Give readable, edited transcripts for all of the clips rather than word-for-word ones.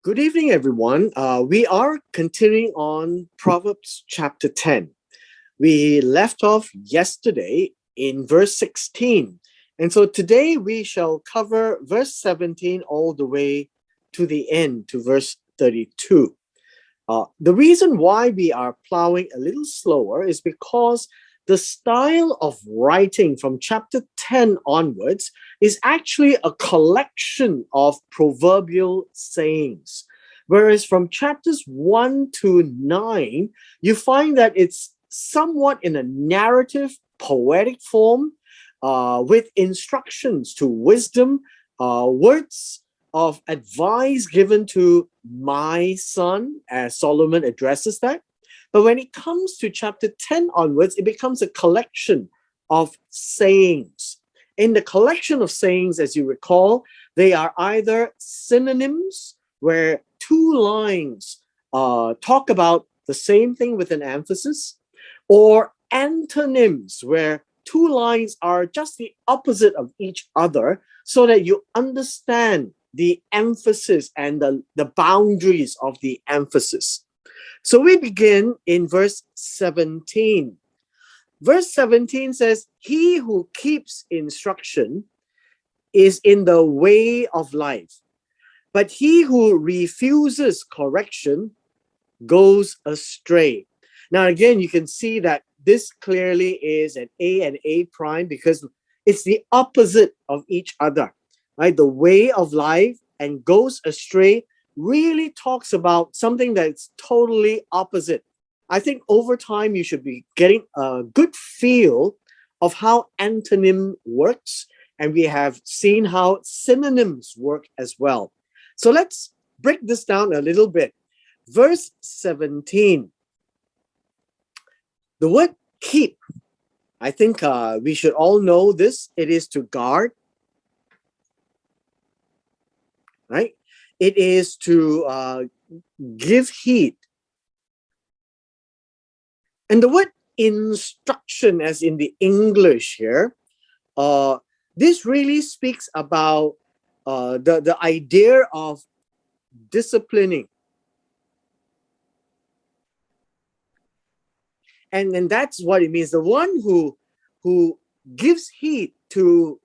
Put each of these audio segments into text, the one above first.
Good evening, everyone. We are continuing on Proverbs chapter 10. We left off yesterday in verse 16. And so today we shall cover verse 17 all the way to the end, to verse 32. The reason why we are plowing a little slower is because the style of writing from chapter 10 onwards is actually a collection of proverbial sayings. Whereas from chapters 1 to 9, you find that it's somewhat in a narrative, poetic form, with instructions to wisdom, words of advice given to my son, as Solomon addresses that. But when it comes to chapter 10 onwards, it becomes a collection of sayings. In the collection of sayings, as you recall, they are either synonyms, where two lines talk about the same thing with an emphasis, or antonyms, where two lines are just the opposite of each other so that you understand the emphasis and the boundaries of the emphasis. So we begin in verse 17. Verse 17 says, "He who keeps instruction is in the way of life, but he who refuses correction goes astray." Now, again, you can see that this clearly is an A and A prime because it's the opposite of each other, right? The way of life and goes astray really talks about something that's totally opposite. I think over time you should be getting a good feel of how antonym works, and we have seen how synonyms work as well. So let's break this down a little bit. Verse 17, the word keep, I think we should all know this. It is to guard, right? It is to give heed. And the word instruction, as in the English here, this really speaks about the idea of disciplining. And that's what it means. The one who gives heed to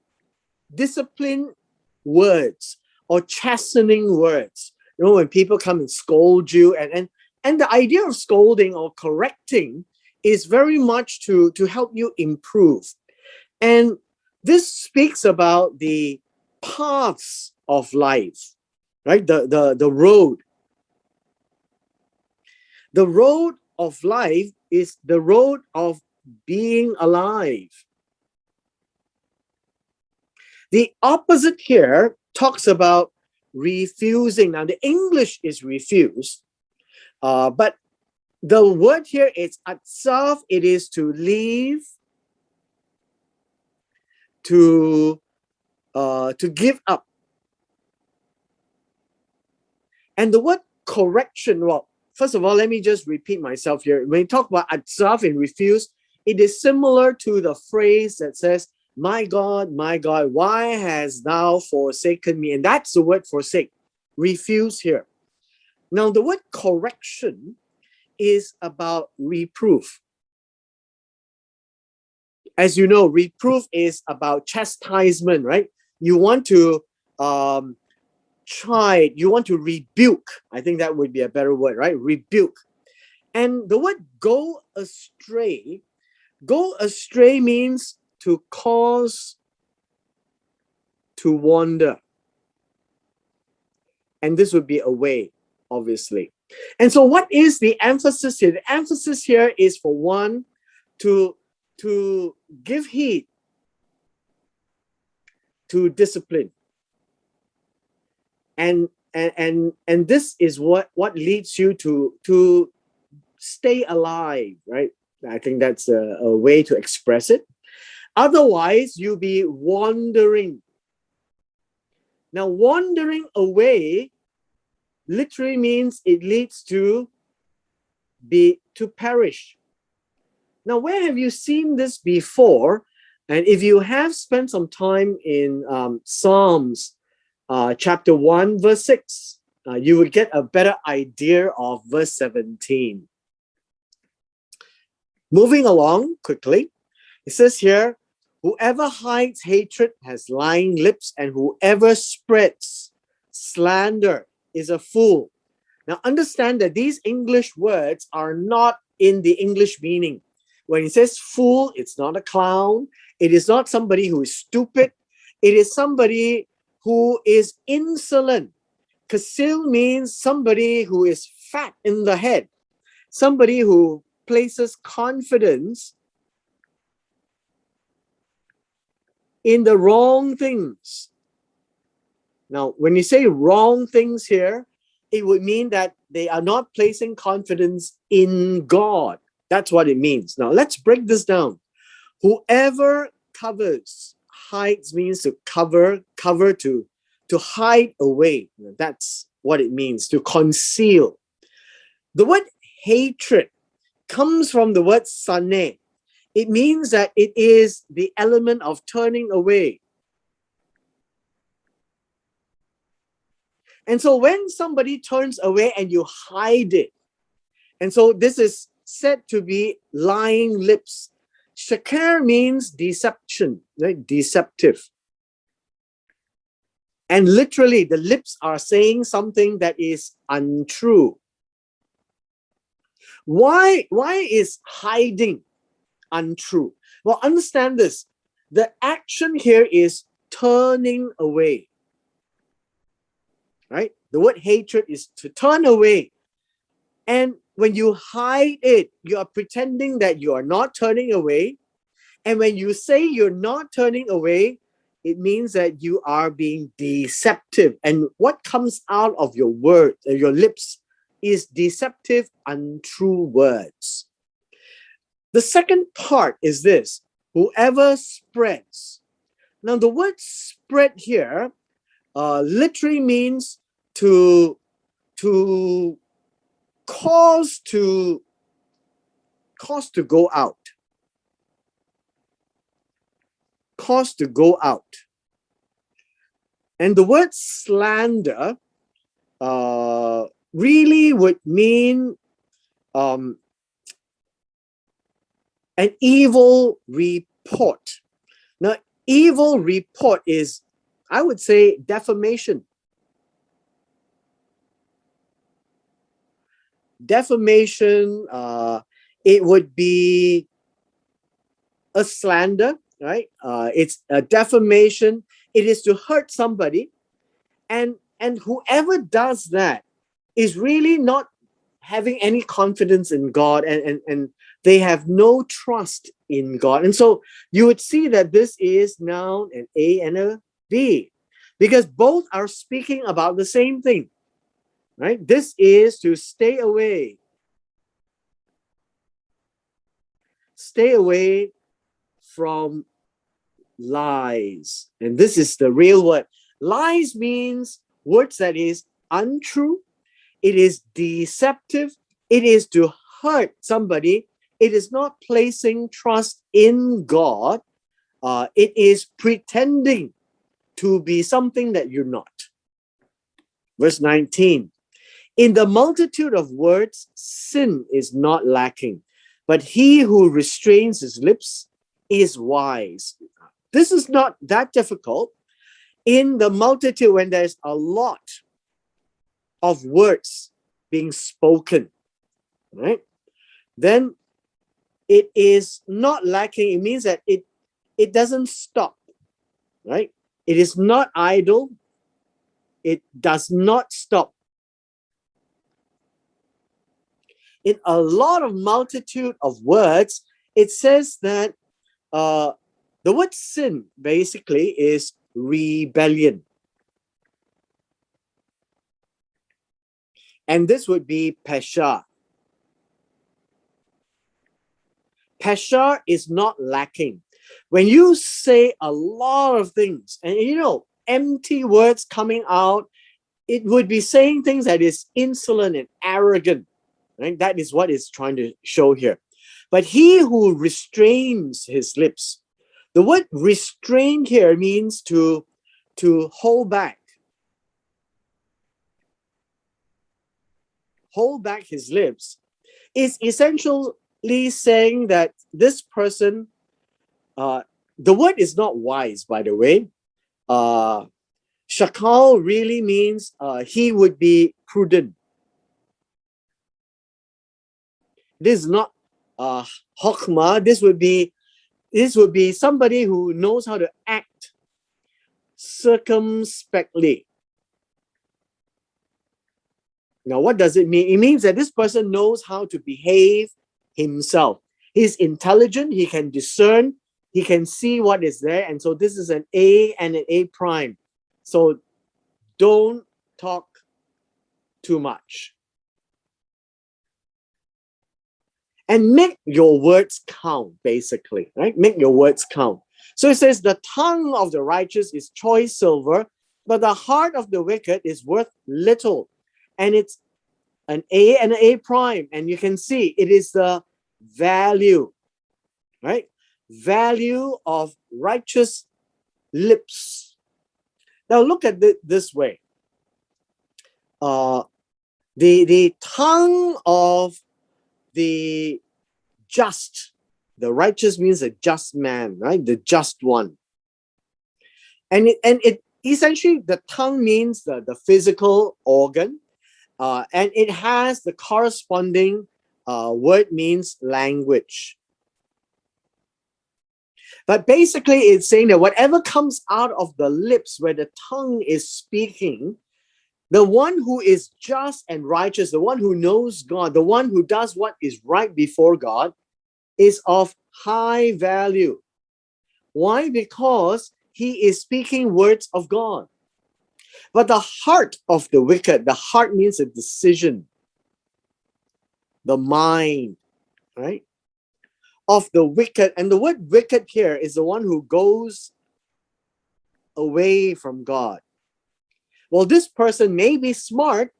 discipline words or chastening words. You know, when people come and scold you, and the idea of scolding or correcting is very much to help you improve. And this speaks about the paths of life, right? The road. The road of life is the road of being alive. The opposite here talks about refusing. Now, the English is refuse, but the word here is atzaf. It is to leave, to give up. And the word correction, well, first of all, let me just repeat myself here. When you talk about atzaf and refuse, it is similar to the phrase that says, my God, why hast thou forsaken me?" And that's the word forsake, refuse here. Now, the word correction is about reproof. As you know, reproof is about chastisement, right? You want to chide, you want to rebuke. I think that would be a better word, right? Rebuke. And the word go astray means to cause to wander. And this would be away, obviously. And so what is the emphasis here? The emphasis here is for one to give heed to discipline. And this is what leads you to stay alive, right? I think that's a way to express it. Otherwise, you'll be wandering. Now, wandering away literally means it leads to perish. Now, where have you seen this before? And if you have spent some time in Psalms chapter 1, verse 6, you would get a better idea of verse 17. Moving along quickly, it says here, whoever hides hatred has lying lips, and whoever spreads slander is a fool. Now understand that these English words are not in the English meaning. When it says fool, it's not a clown. It is not somebody who is stupid. It is somebody who is insolent. Kasil means somebody who is fat in the head, somebody who places confidence in the wrong things. Now, when you say wrong things here, it would mean that they are not placing confidence in God. That's what it means. Now, let's break this down. Whoever covers, hides means to cover to hide away. That's what it means, to conceal. The word hatred comes from the word sane. It means that it is the element of turning away. And so when somebody turns away and you hide it, and so this is said to be lying lips. Shakar means deception, right? Deceptive. And literally, the lips are saying something that is untrue. Why is hiding untrue? Well, understand this. The action here is turning away. Right? The word hatred is to turn away. And when you hide it, you are pretending that you are not turning away. And when you say you're not turning away, it means that you are being deceptive. And what comes out of your words, your lips, is deceptive, untrue words. The second part is this: whoever spreads. Now, the word spread here literally means to cause to go out. Cause to go out. And the word slander really would mean an evil report. Now, evil report is, I would say, defamation. Defamation, it would be a slander, right? It's a defamation. It is to hurt somebody. And whoever does that is really not having any confidence in God, and they have no trust in God. And so you would see that this is now an A and a B, because both are speaking about the same thing, right? This is to stay away. Stay away from lies. And this is the real word. Lies means words that is untrue. It is deceptive. It is to hurt somebody. It is not placing trust in God. It is pretending to be something that you're not. Verse 19. In the multitude of words, sin is not lacking, but he who restrains his lips is wise. This is not that difficult. In the multitude, when there's a lot of words being spoken, right, then it is not lacking. It means that it doesn't stop, right? It is not idle. It does not stop. In a lot of multitude of words, it says that the word sin basically is rebellion. And this would be pesha. Pesha is not lacking. When you say a lot of things, and empty words coming out, it would be saying things that is insolent and arrogant. Right? That is what it's trying to show here. But he who restrains his lips, the word restrain here means to hold back. hold back his lips is essentially saying that this person, the word is not wise, by the way. Shakal really means he would be prudent. This is not hokmah. This would be somebody who knows how to act circumspectly. Now, what does it mean? It means that this person knows how to behave himself. He's intelligent, he can discern, he can see what is there. And so this is an A and an A prime. So don't talk too much. And make your words count, basically, right? Make your words count. So it says, the tongue of the righteous is choice silver, but the heart of the wicked is worth little. And it's an A and an A prime. And you can see it is the value, right? Value of righteous lips. Now look at it this way. The tongue of the just, the righteous means a just man, right? The just one. And it essentially, the tongue means the physical organ, and it has the corresponding word means language. But basically, it's saying that whatever comes out of the lips where the tongue is speaking, the one who is just and righteous, the one who knows God, the one who does what is right before God, is of high value. Why? Because he is speaking words of God. But the heart of the wicked, the heart means a decision, the mind, right? Of the wicked, and the word wicked here is the one who goes away from God. Well, this person may be smart,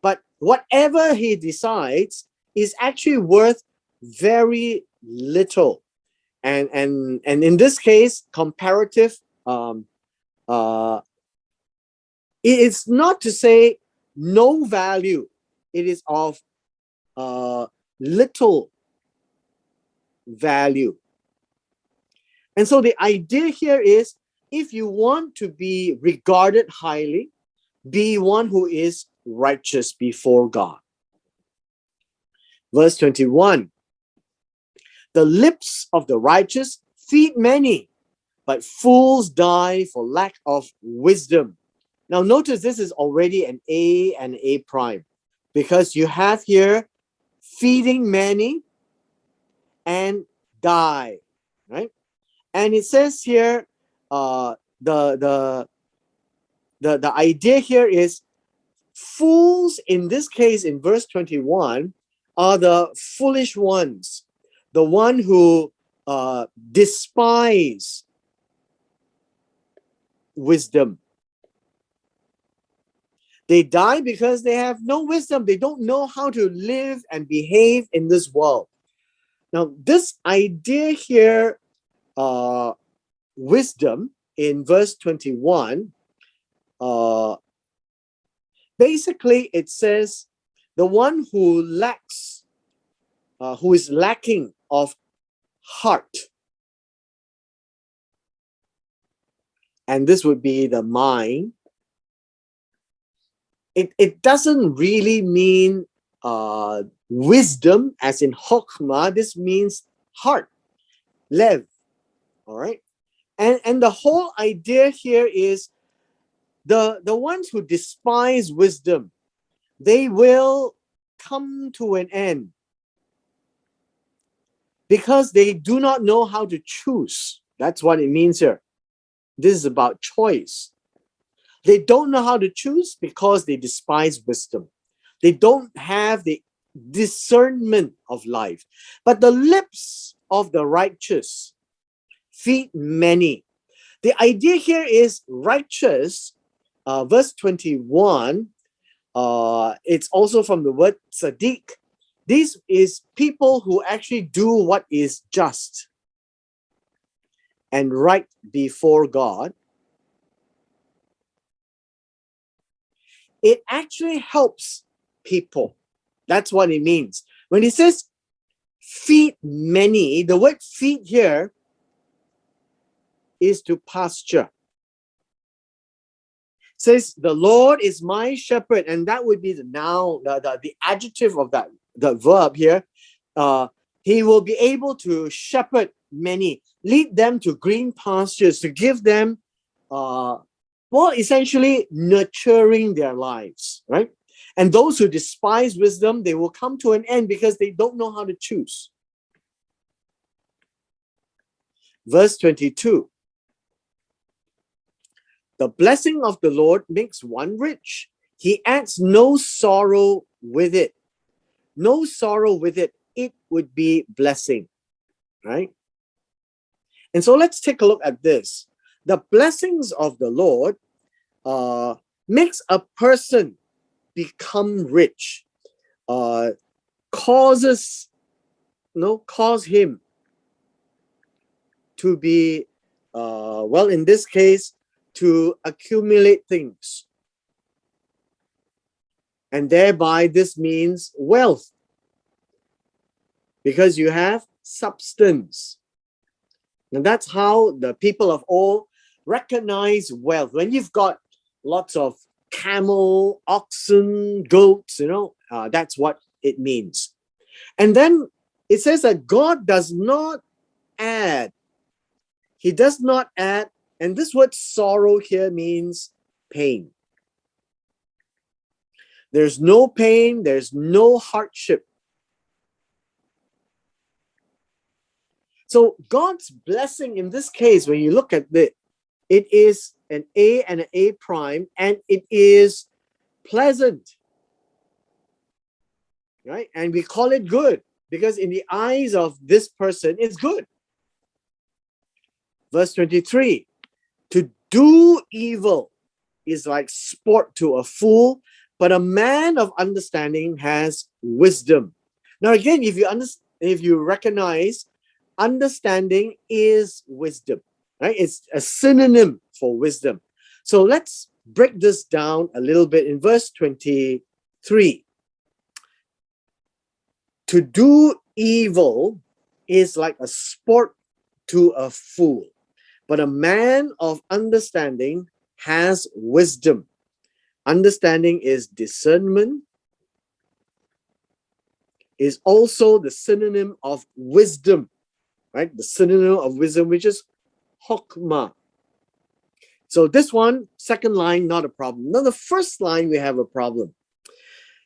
but whatever he decides is actually worth very little. And in this case, comparative, it's not to say no value. It is of little value. And so the idea here is, if you want to be regarded highly, be one who is righteous before God. Verse 21. The lips of the righteous feed many, but fools die for lack of wisdom. Now notice this is already an A and A prime, because you have here feeding many and die, right? And it says here, the idea here is fools, in this case, in verse 21, are the foolish ones, the one who despise wisdom. They die because they have no wisdom. They don't know how to live and behave in this world. Now, this idea here, wisdom, in verse 21, basically it says the one who lacks, who is lacking of heart. And this would be the mind. It doesn't really mean wisdom as in hokmah. This means heart, lev. All right. And the whole idea here is the ones who despise wisdom, they will come to an end because they do not know how to choose. That's what it means here. This is about choice. They don't know how to choose because they despise wisdom. They don't have the discernment of life. But the lips of the righteous feed many. The idea here is righteous, verse 21, it's also from the word tzaddik. This is people who actually do what is just and right before God. It actually helps people. That's what it means. When he says feed many, the word feed here is to pasture. It says the Lord is my shepherd, and that would be the noun, the adjective of that, the verb here. He will be able to shepherd many, lead them to green pastures, to give them, essentially nurturing their lives, right? And those who despise wisdom, they will come to an end because they don't know how to choose. Verse 22. The blessing of the Lord makes one rich. He adds no sorrow with it. No sorrow with it. It would be blessing, right? And so let's take a look at this. The blessings of the Lord makes a person become rich, cause him to be, in this case, to accumulate things. And thereby this means wealth, because you have substance. And that's how the people of old recognize wealth. When you've got lots of camel, oxen, goats, that's what it means. And then it says that God does not add. He does not add. And this word sorrow here means pain. There's no pain, there's no hardship. So God's blessing in this case, when you look at it, it is an A and an A prime, and it is pleasant, right? And we call it good because in the eyes of this person, it's good. Verse 23, to do evil is like sport to a fool, but a man of understanding has wisdom. Now again, if you recognize, understanding is wisdom, right? It's a synonym for wisdom. So let's break this down a little bit in verse 23. To do evil is like a sport to a fool, but a man of understanding has wisdom. Understanding is discernment, is also the synonym of wisdom, right? The synonym of wisdom, which is hokmah. So this one, second line, not a problem. Now the first line, we have a problem.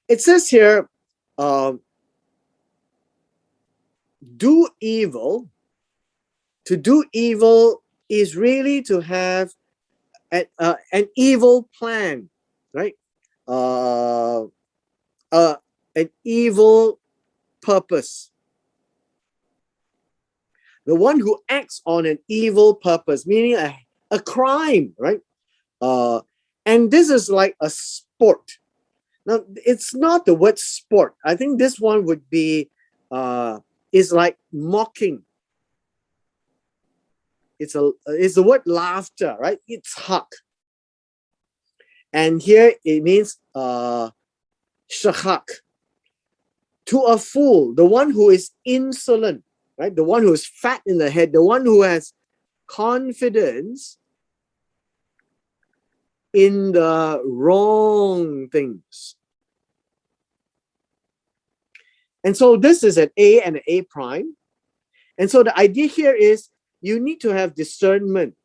It says here, do evil. To do evil is really to have an evil plan, right? An evil purpose. The one who acts on an evil purpose, meaning a crime, right? And this is like a sport. Now, it's not the word sport. I think this one would be, is like mocking. It's the word laughter, right? It's hak. And here it means shahak. To a fool, the one who is insolent, right? The one who is fat in the head, the one who has confidence in the wrong things. And so this is an A and an A prime. And so the idea here is you need to have discernment.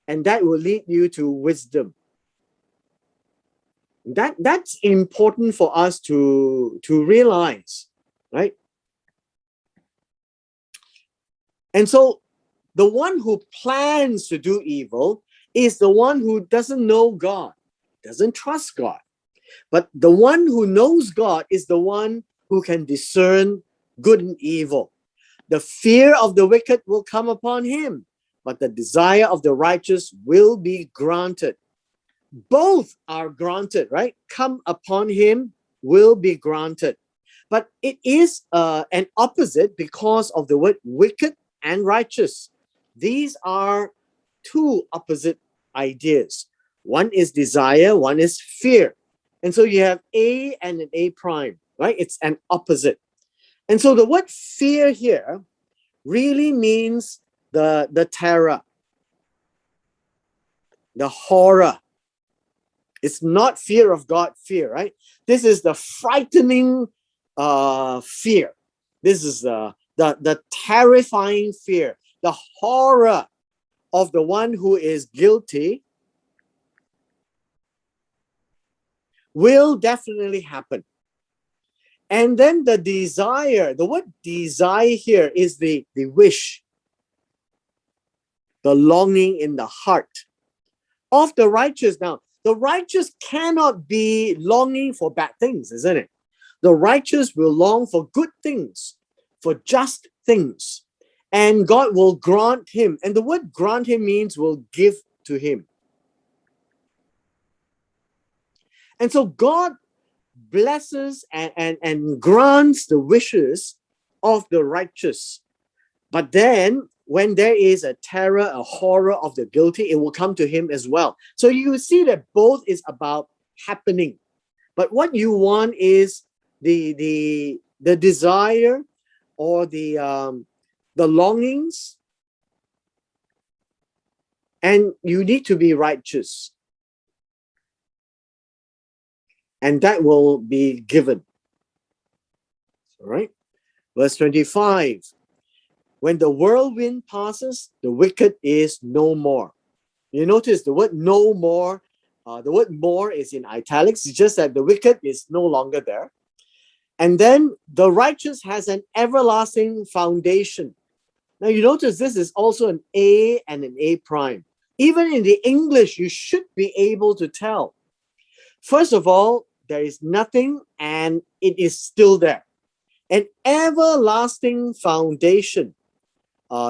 And that will lead you to wisdom. That's important for us to realize, right? And so the one who plans to do evil is the one who doesn't know God, doesn't trust God. But the one who knows God is the one who can discern good and evil. The fear of the wicked will come upon him, but the desire of the righteous will be granted. Both are granted, right? Come upon him will be granted. But it is an opposite because of the word wicked and righteous. These are two opposite ideas. One is desire, one is fear. And so you have A and an A prime, right? It's an opposite. And so the word fear here really means the terror, the horror. It's not fear of God fear, right? This is the frightening fear. This is the terrifying fear, the horror of the one who is guilty will definitely happen. And then the desire, the word desire here is the wish, the longing in the heart of the righteous. Now, the righteous cannot be longing for bad things, isn't it? The righteous will long for good things, for just things. And God will grant him. And the word grant him means will give to him. And so God blesses and grants the wishes of the righteous. But then when there is a terror, a horror of the guilty, it will come to him as well. So you see that both is about happening. But what you want is the desire or the longings, and you need to be righteous. And that will be given. All right. Verse 25. When the whirlwind passes, the wicked is no more. You notice the word no more. The word more is in italics. It's just that the wicked is no longer there. And then the righteous has an everlasting foundation. Now you notice this is also an A and an A prime. Even in the English, you should be able to tell. First of all, there is nothing and it is still there. An everlasting foundation.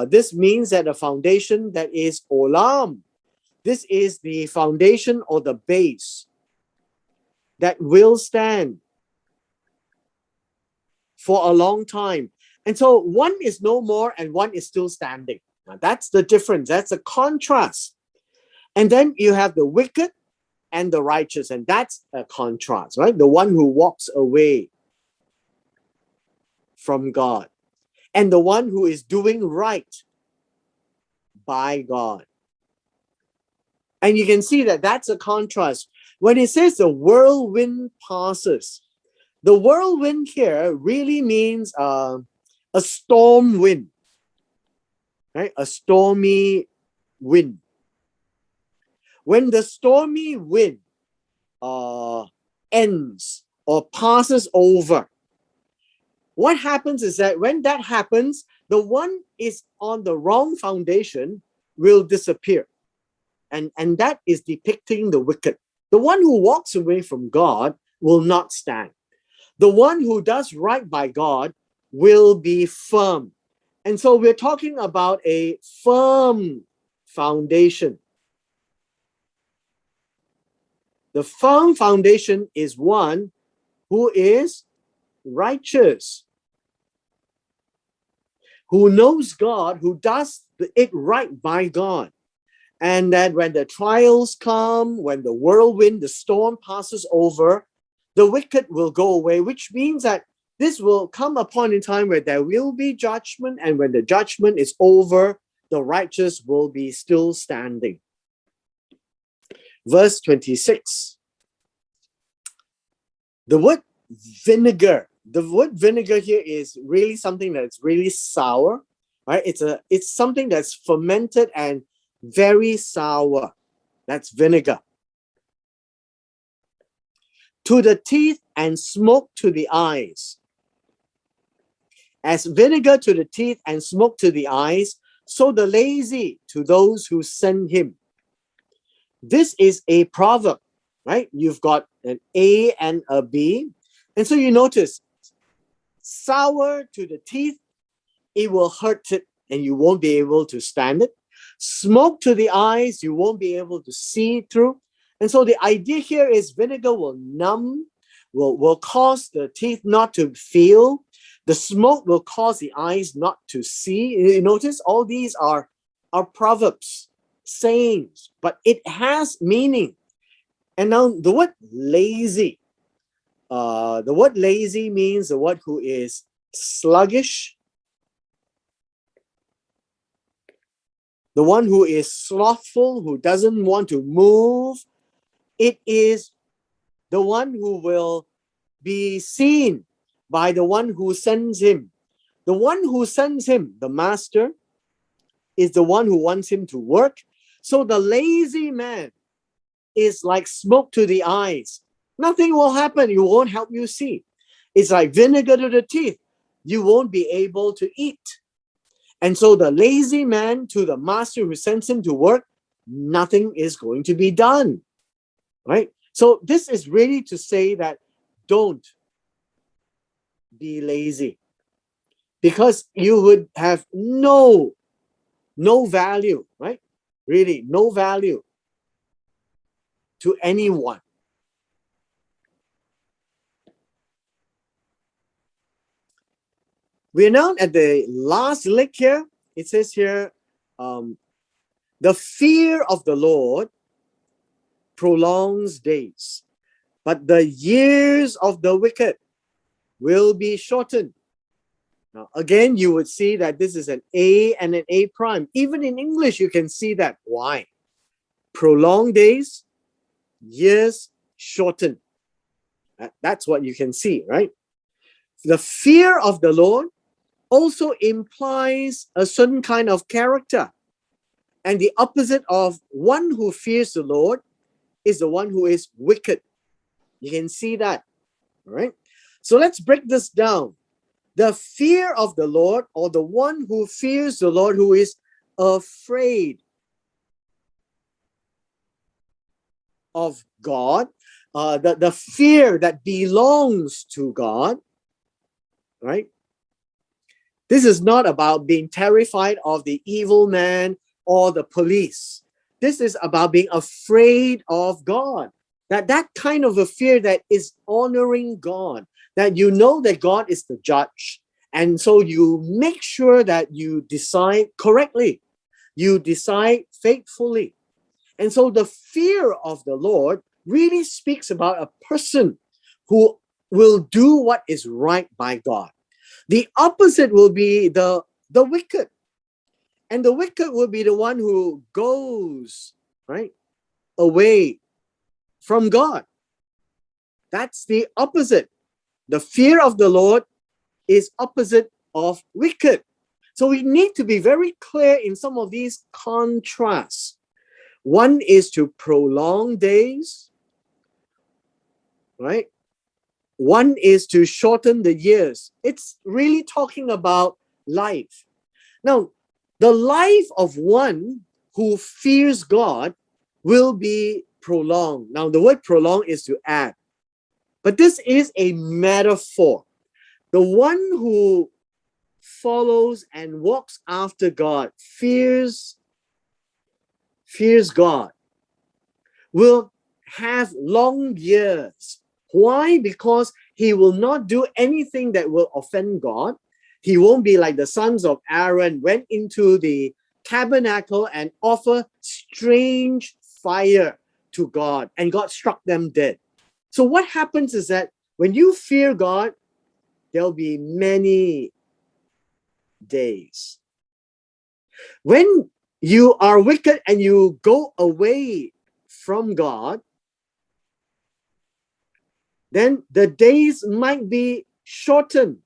This means that a foundation that is olam. This is the foundation or the base that will stand for a long time. And so one is no more and one is still standing. Now that's the difference. That's a contrast. And then you have the wicked and the righteous, and that's a contrast, right? The one who walks away from God and the one who is doing right by God. And you can see that that's a contrast. When it says the whirlwind passes, the whirlwind here really means a storm wind, right? A stormy wind. When the stormy wind ends or passes over, what happens is that when that happens, the one is on the wrong foundation will disappear. And that is depicting the wicked. The one who walks away from God will not stand. The one who does right by God will be firm. And so we're talking about a firm foundation. The firm foundation is one who is righteous, who knows God, who does it right by God. And that when the trials come, when the whirlwind, the storm passes over, the wicked will go away, which means that this will come upon a time where there will be judgment, and when the judgment is over, the righteous will be still standing. Verse 26. The word vinegar. The word vinegar here is really something that's really sour, right? It's something that's fermented and very sour. That's vinegar. To the teeth and smoke to the eyes. As vinegar to the teeth and smoke to the eyes, so the lazy to those who send him. This is a proverb, right? You've got an A and a B. And so you notice, sour to the teeth, it will hurt it and you won't be able to stand it. Smoke to the eyes, you won't be able to see through. And so the idea here is vinegar will numb, will cause the teeth not to feel. The smoke will cause the eyes not to see. You notice all these are proverbs, sayings, but it has meaning. And now the word lazy. The word lazy means the word who is sluggish, the one who is slothful, who doesn't want to move. It is the one who will be seen by the one who sends him. The one who sends him, the master, is the one who wants him to work. So the lazy man is like smoke to the eyes. Nothing will happen. It won't help you see. It's like vinegar to the teeth. You won't be able to eat. And so the lazy man to the master who sends him to work, nothing is going to be done. Right? So this is really to say that don't be lazy, because you would have no value, right? Really, no value to anyone. We're now at the last lick here. It says here, the fear of the Lord prolongs days, but the years of the wicked will be shortened. Now, again, you would see that this is an A and an A prime. Even in English, you can see that. Why? Prolonged days, years shortened. That's what you can see, right? The fear of the Lord also implies a certain kind of character. And the opposite of one who fears the Lord is the one who is wicked. You can see that, all right? So let's break this down. The fear of the Lord, or the one who fears the Lord, who is afraid of God, the fear that belongs to God, right? This is not about being terrified of the evil man or the police. This is about being afraid of God. That kind of a fear that is honoring God, that you know that God is the judge. And so you make sure that you decide correctly. You decide faithfully. And so the fear of the Lord really speaks about a person who will do what is right by God. The opposite will be the wicked. And the wicked will be the one who goes, right, away from God. That's the opposite. The fear of the Lord is opposite of wicked. So we need to be very clear in some of these contrasts. One is to prolong days, right? One is to shorten the years. It's really talking about life. Now, the life of one who fears God will be prolonged. Now, the word prolong is to add, but this is a metaphor. The one who follows and walks after God, fears God, will have long years. Why? Because he will not do anything that will offend God. He won't be like the sons of Aaron, went into the tabernacle and offer strange fire to God, and God struck them dead. So what happens is that when you fear God, there'll be many days. When you are wicked and you go away from God, then the days might be shortened.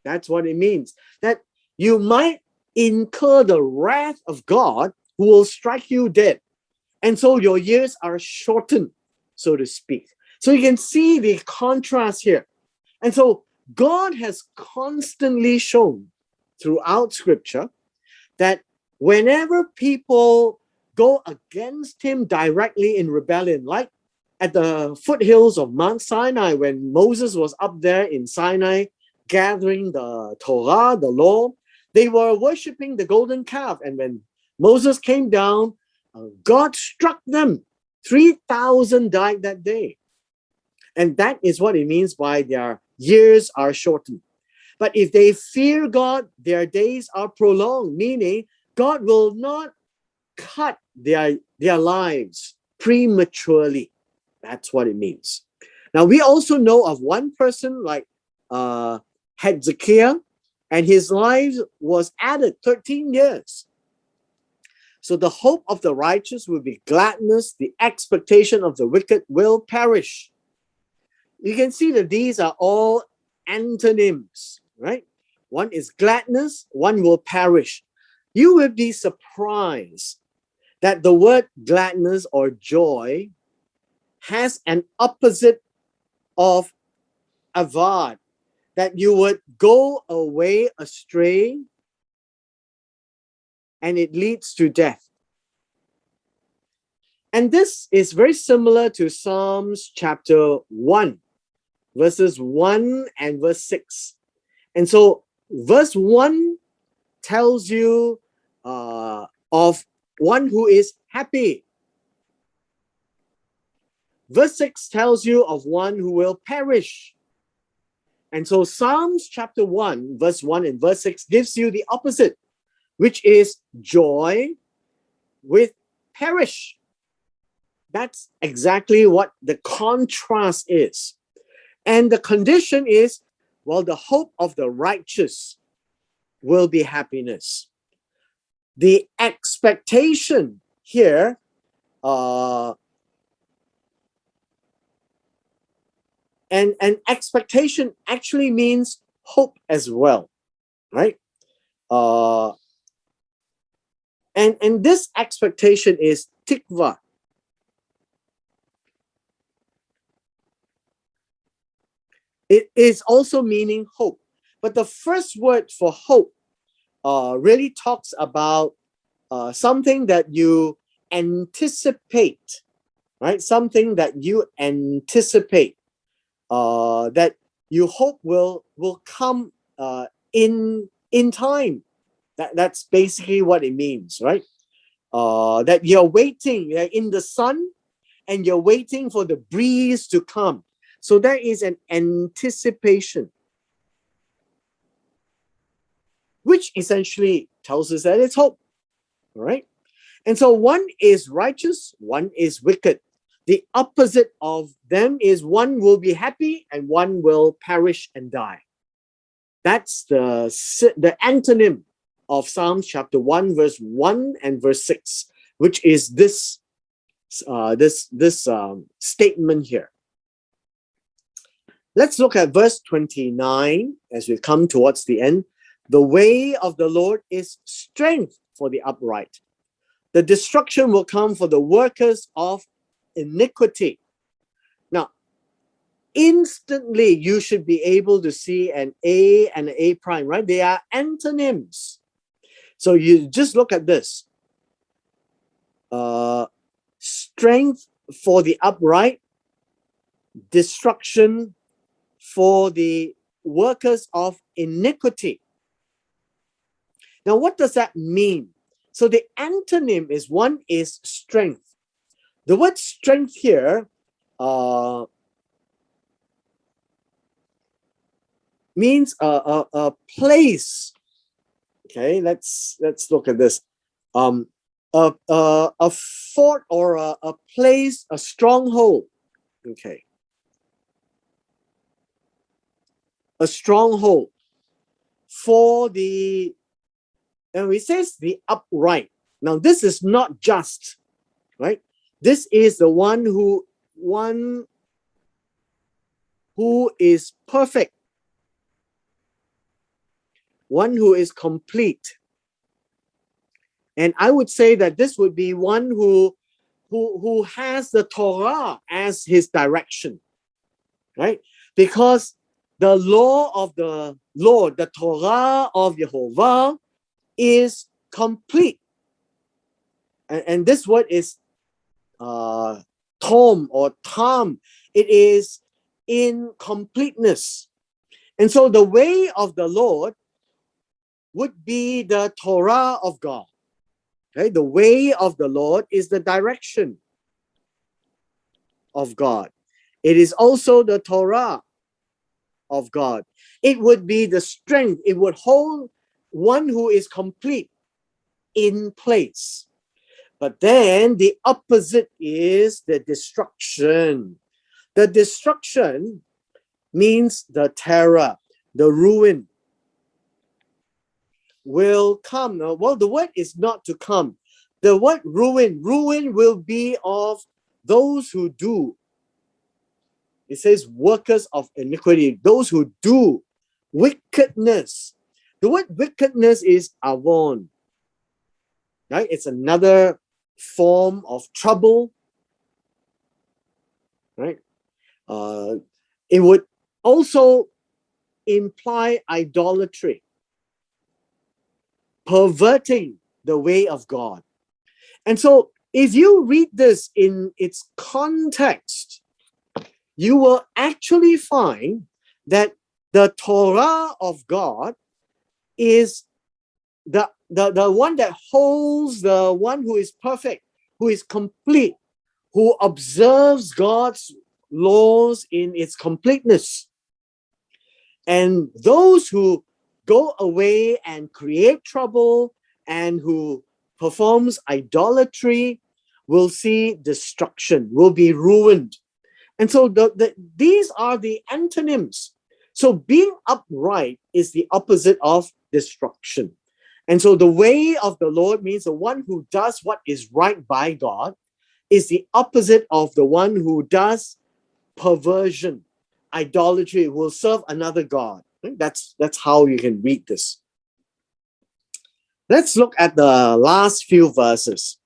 That's what it means. That you might incur the wrath of God, who will strike you dead. And so your years are shortened, so to speak. So you can see the contrast here. And so God has constantly shown throughout Scripture that whenever people go against him directly in rebellion, like at the foothills of Mount Sinai, when Moses was up there in Sinai gathering the Torah, the law, they were worshiping the golden calf. And when Moses came down, God struck them. 3,000 died that day. And that is what it means by their years are shortened. But if they fear God, their days are prolonged, meaning God will not cut their lives prematurely. That's what it means. Now, we also know of one person like Hezekiah, and his life was added 13 years. So the hope of the righteous will be gladness, the expectation of the wicked will perish. You can see that these are all antonyms, right? One is gladness, one will perish. You will be surprised that the word gladness or joy has an opposite of avad, that you would go away astray and it leads to death. And this is very similar to Psalms chapter 1, verses 1 and verse 6. And so verse 1 tells you of one who is happy. Verse 6 tells you of one who will perish. And so Psalms chapter 1, verse 1 and verse 6 gives you the opposite, which is joy with perish. That's exactly what the contrast is. And the condition is, well, the hope of the righteous will be happiness. The expectation here, and expectation actually means hope as well, right? And this expectation is tikva. It is also meaning hope. But the first word for hope really talks about something that you anticipate, right? Something that you anticipate, that you hope will come in time. That's basically what it means, right? That you're waiting, you're in the sun and you're waiting for the breeze to come. So there is an anticipation, which essentially tells us that it's hope, all right? And so one is righteous, one is wicked. The opposite of them is one will be happy and one will perish and die. That's the antonym of Psalms chapter 1, verse 1 and verse 6, which is this statement here. Let's look at verse 29 as we come towards the end. The way of the Lord is strength for the upright. The destruction will come for the workers of iniquity. Now, instantly you should be able to see an A and an A prime, right? They are antonyms. So you just look at this. Strength for the upright, destruction for the workers of iniquity. Now, what does that mean? So the antonym is, one is strength. The word strength here means a place. Okay, let's look at this. A fort or a place, a stronghold. Okay. A stronghold for the, and it says the upright. Now, this is not just, right? This is the one who is perfect, one who is complete. And I would say that this would be one who has the Torah as his direction, right? Because the law of the Lord, the Torah of Jehovah, is complete. And this word is tom or tam. It is in completeness. And so the way of the Lord would be the Torah of God. Okay? The way of the Lord is the direction of God. It is also the Torah of God. It would be the strength. It would hold one who is complete in place. But then the opposite is the destruction. The destruction means the terror, the ruin will come. Well, the word is not to come. The word ruin will be of those who do. It says workers of iniquity, those who do wickedness. The word wickedness is avon, right? It's another form of trouble, right? It would also imply idolatry, perverting the way of God. And so if you read this in its context, you will actually find that the Torah of God is the one that holds, the one who is perfect, who is complete, who observes God's laws in its completeness. And those who go away and create trouble and who performs idolatry will see destruction, will be ruined. And so these are the antonyms. So being upright is the opposite of destruction. And so the way of the Lord means the one who does what is right by God is the opposite of the one who does perversion, idolatry, will serve another God. That's how you can read this. Let's look at the last few verses.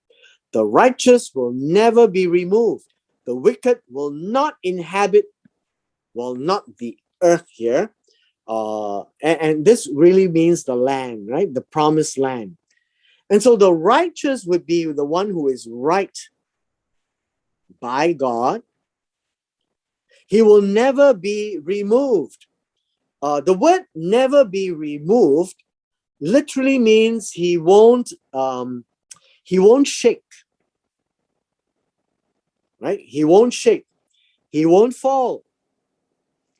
The righteous will never be removed. The wicked will not inhabit, well, not the earth here. And this really means the land, right? The promised land. And so the righteous would be the one who is right by God. He will never be removed. The word never be removed literally means he won't shake, right? He won't shake. He won't fall.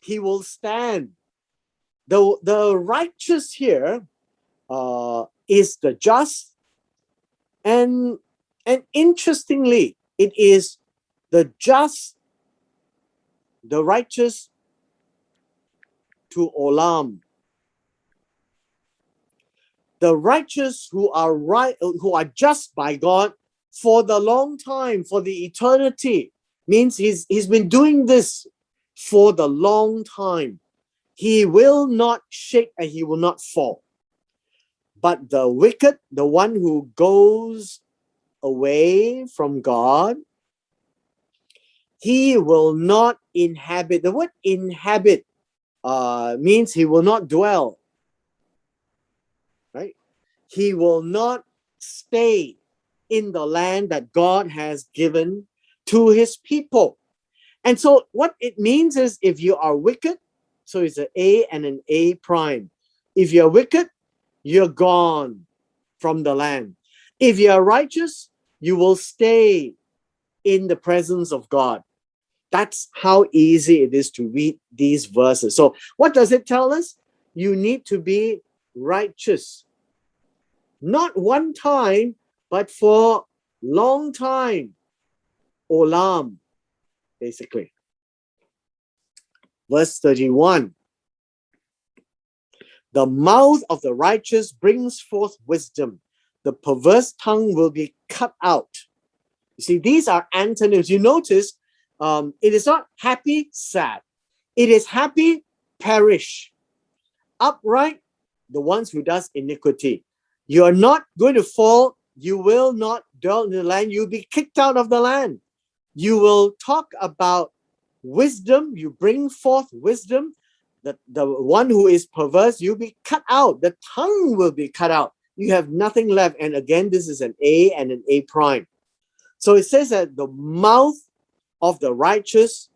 He will stand. The righteous here is the just, and interestingly, it is the just, the righteous to olam. The righteous who are right, who are just by God for the long time, for the eternity, means he's been doing this for the long time. He will not shake and he will not fall. But the wicked, the one who goes away from God, he will not inhabit. The word inhabit means he will not dwell, right? He will not stay in the land that God has given to his people. And so what it means is if you are wicked, so it's an A and an A prime. If you're wicked, you're gone from the land. If you're righteous, you will stay in the presence of God. That's how easy it is to read these verses. So what does it tell us? You need to be righteous. Not one time, but for long time. Olam, basically. Verse 31. The mouth of the righteous brings forth wisdom. The perverse tongue will be cut out. You see, these are antonyms. You notice it is not happy, sad. It is happy, perish. Upright, the ones who does iniquity. You are not going to fall. You will not dwell in the land. You'll be kicked out of the land. You will talk about wisdom. You bring forth wisdom. The one who is perverse, you'll be cut out. The tongue will be cut out. You have nothing left. And again, this is an A and an A prime. So it says that the mouth of the righteous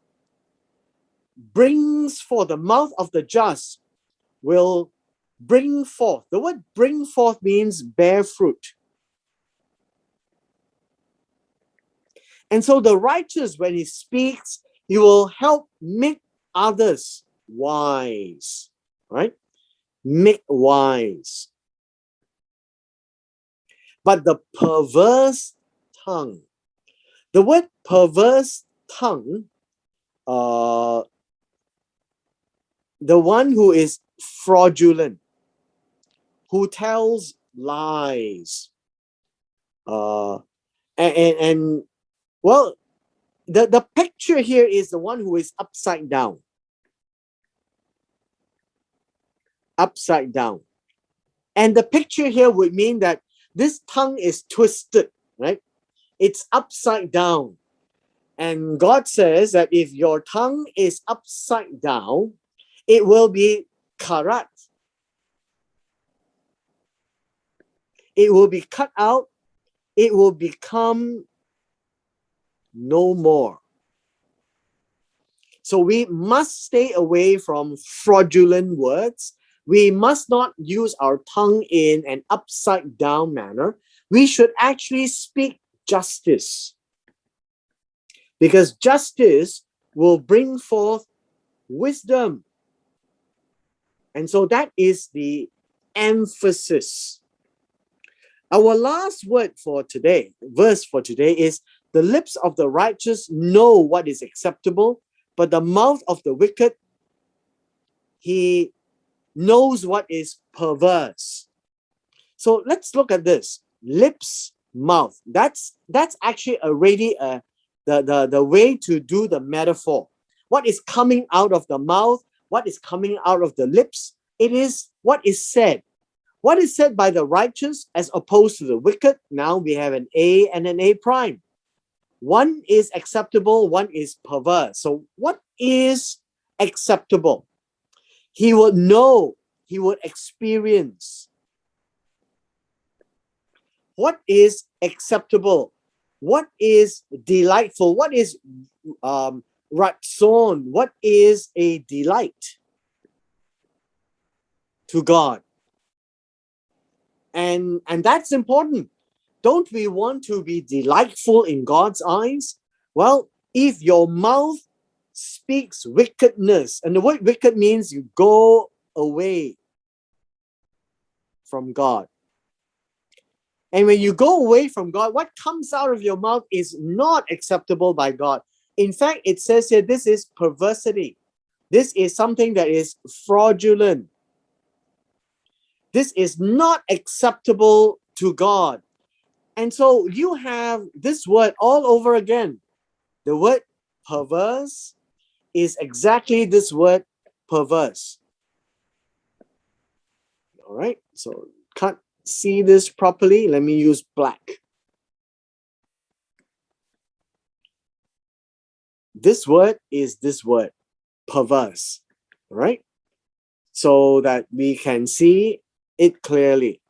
brings forth, the mouth of the just will bring forth. The word bring forth means bear fruit. And so the righteous, when he speaks, he will help make others wise, right? Make wise. But the perverse tongue, the word perverse tongue the one who is fraudulent, who tells lies, and well, the picture here is the one who is upside down. Upside down. And the picture here would mean that this tongue is twisted, right? It's upside down. And God says that if your tongue is upside down, it will be karat. It will be cut out. It will become no more. So we must stay away from fraudulent words. We must not use our tongue in an upside down manner. We should actually speak justice, because justice will bring forth wisdom. And so that is the emphasis. Our last word for today, verse for today, is the lips of the righteous know what is acceptable, but the mouth of the wicked, he knows what is perverse. So let's look at this. Lips, mouth. That's actually already the way to do the metaphor. What is coming out of the mouth? What is coming out of the lips? It is what is said. What is said by the righteous as opposed to the wicked? Now we have an A and an A prime. One is acceptable, one is perverse. So what is acceptable? He would know, he would experience. What is acceptable? What is delightful? What is ratson? What is a delight to God? And that's important. Don't we want to be delightful in God's eyes? Well, if your mouth speaks wickedness, and the word wicked means you go away from God. And when you go away from God, what comes out of your mouth is not acceptable by God. In fact, it says here, this is perversity. This is something that is fraudulent. This is not acceptable to God. And so you have this word all over again. The word perverse is exactly this word perverse. All right, so can't see this properly. Let me use black. This word is this word, perverse. All right, so that we can see it clearly.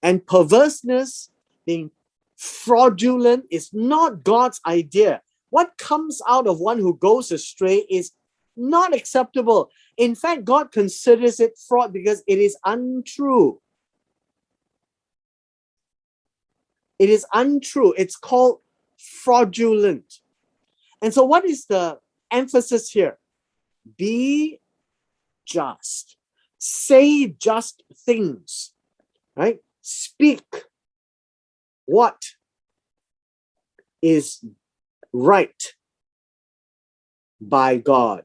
And perverseness, being fraudulent, is not God's idea. What comes out of one who goes astray is not acceptable. In fact, God considers it fraud because it is untrue. It is untrue. It's called fraudulent. And so what is the emphasis here? Be just. Say just things, right? Speak what is right by God.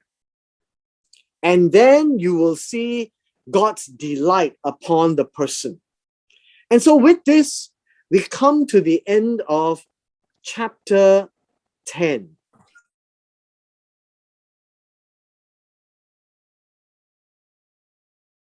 And then you will see God's delight upon the person. And so with this, we come to the end of chapter 10.